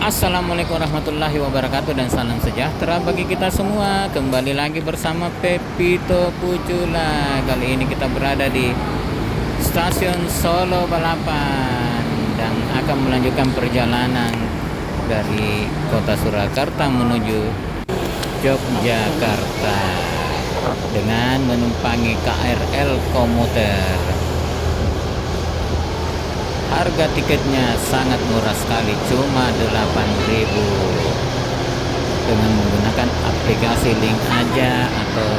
Assalamualaikum warahmatullahi wabarakatuh dan salam sejahtera bagi kita semua. Kembali lagi bersama Pepito Pucula. Kali ini kita berada di stasiun Solo Balapan dan akan melanjutkan perjalanan dari kota Surakarta menuju Yogyakarta dengan menumpangi KRL komuter. Harga tiketnya sangat murah sekali, cuma 8.000 dengan menggunakan aplikasi Link Aja atau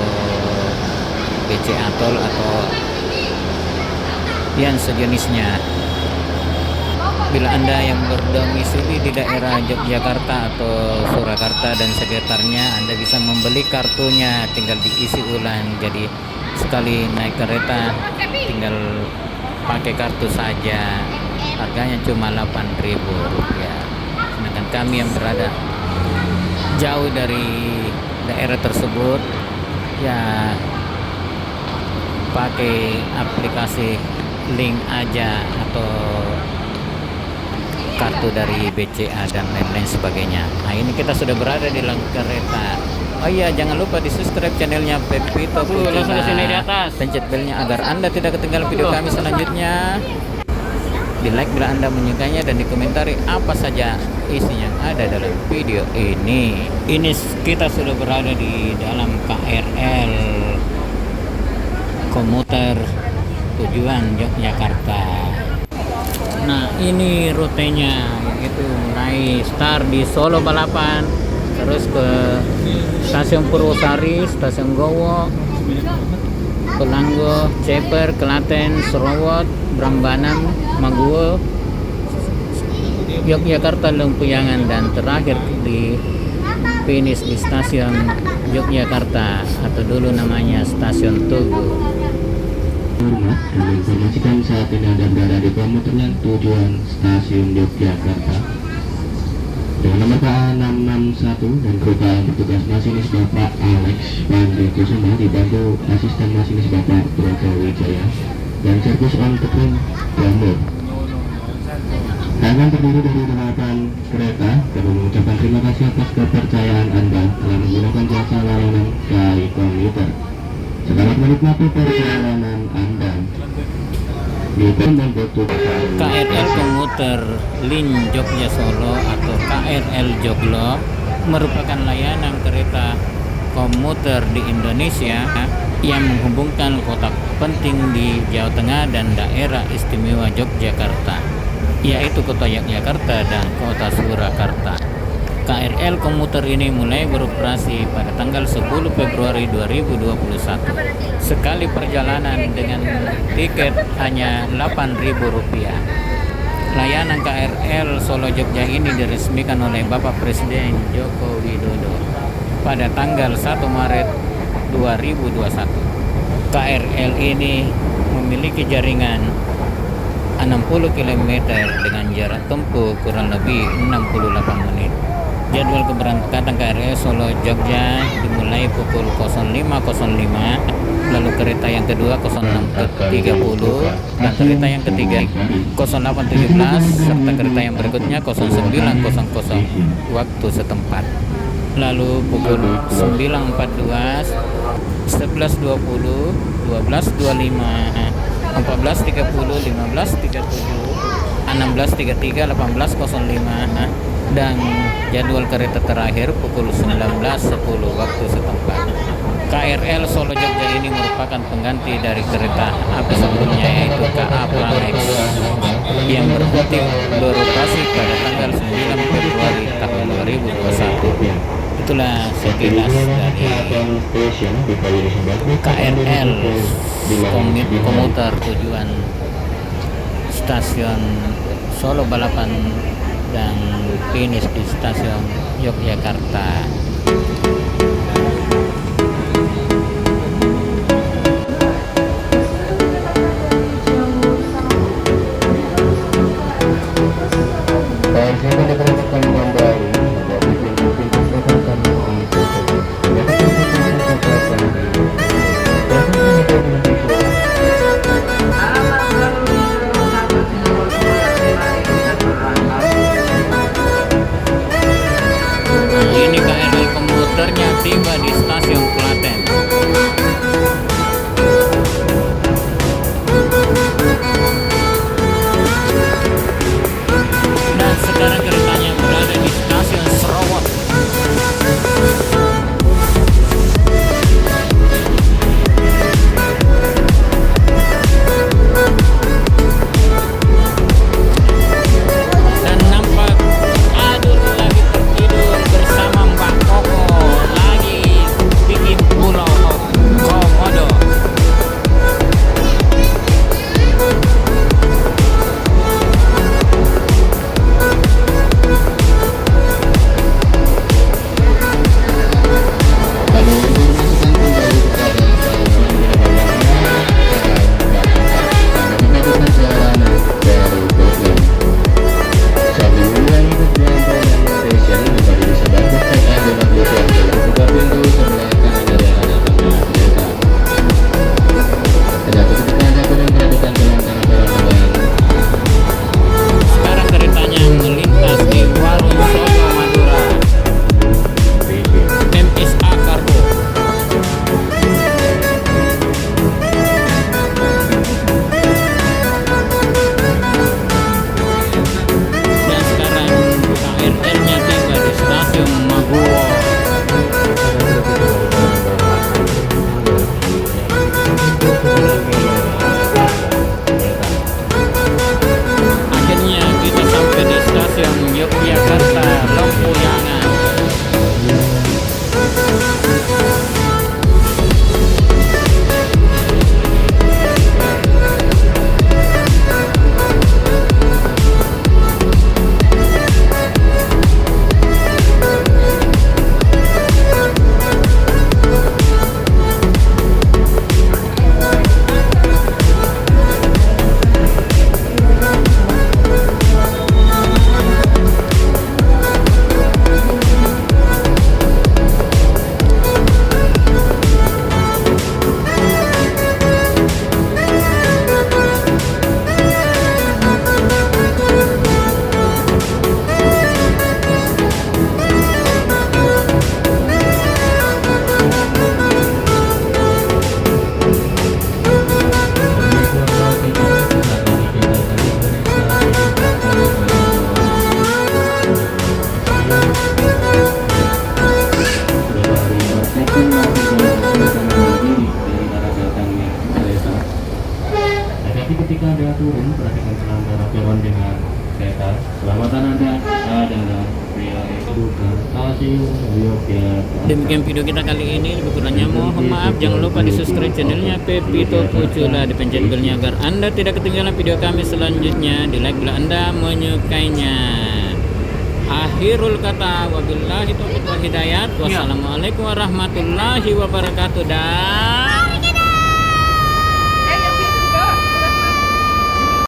BCA Tol atau yang sejenisnya. Bila Anda yang berdomisili di daerah Yogyakarta atau Surakarta dan sekitarnya, Anda bisa membeli kartunya, tinggal diisi ulang. Jadi sekali naik kereta tinggal pakai kartu saja. Harganya cuma 8.000 rupiah. Sedangkan kami yang berada jauh dari daerah tersebut ya pakai aplikasi Link Aja atau kartu dari BCA dan lain-lain sebagainya. Nah, ini kita sudah berada di dalam kereta. Oh iya, jangan lupa di subscribe channelnya Pepito Pucula, pencet belnya agar Anda tidak ketinggalan video kami selanjutnya. Di like bila Anda menyukainya dan dikomentari apa saja isinya yang ada dalam video ini. Ini kita sudah berada di dalam KRL komuter tujuan Yogyakarta. Nah, ini rutenya, yaitu mulai start di Solo Balapan, terus ke stasiun Purwosari, stasiun Gowo, Pelanggo, Ceper, Klaten, Serowot, Prambanan, Maguwo, Yogyakarta, Lempuyangan, dan terakhir di finish di stasiun Yogyakarta atau dulu namanya stasiun Tugu. Kami informasikan saat ini Anda berada di komuter yang tujuan stasiun Yogyakarta dengan nomor KA661 dan kru KA bertugas masinis Bapak Alex Pandri Kusuma dibantu asisten masinis Bapak Broto Wijaya dan servis on Tepung Bambur. Akan terdiri dari 8 kereta. Kami mengucapkan terima kasih atas kepercayaan Anda telah menggunakan jasa layanan KAI Komuter. Selamat menikmati perjalanan Anda. KRL komuter Link Jogja Solo atau KRL Joglo merupakan layanan kereta komuter di Indonesia yang menghubungkan kota penting di Jawa Tengah dan daerah istimewa Yogyakarta, yaitu kota Yogyakarta dan kota Surakarta. KRL komuter ini mulai beroperasi pada tanggal 10 Februari 2021. Sekali perjalanan dengan tiket hanya Rp8.000. Layanan KRL Solo Jogja ini diresmikan oleh Bapak Presiden Joko Widodo pada tanggal 1 Maret 2021. KRL ini memiliki jaringan 60 km dengan jarak tempuh kurang lebih 68 menit. Jadwal keberangkatan KRL Solo Jogja dimulai pukul 05.05, lalu kereta yang kedua 06.30 dan kereta yang ketiga 08.17 serta kereta yang berikutnya 09.00 waktu setempat. Lalu pukul 9.14, 11.20, 12.25, 14.30, 15.37, 16.33, 18.05 dan jadwal kereta terakhir pukul 19.10 waktu setempat. KRL Solo Jogja ini merupakan pengganti dari kereta api sebelumnya, yaitu KA Pramex yang berhenti beroperasi pada tanggal 9 Februari tahun 2021. Itulah sekilas dari KRL komuter tujuan stasiun Solo Balapan dan finish di stasiun Yogyakarta. Jakarta Lempuyangan. Ketika Anda turun, perhatikan penanda peron dengan kereta. Selamatan Anda adalah pria bukan stasiun Yogyakarta. Demikian video kita kali ini. Lebih kurangnya mohon maaf. Jangan lupa di subscribe channelnya Pepito Pucula, dipencet belnya agar Anda tidak ketinggalan video kami selanjutnya. Di like bila Anda menyukainya. Akhirul kata, wabillahi taufiq wal hidayat. Wassalamualaikum warahmatullahi wabarakatuh. Dan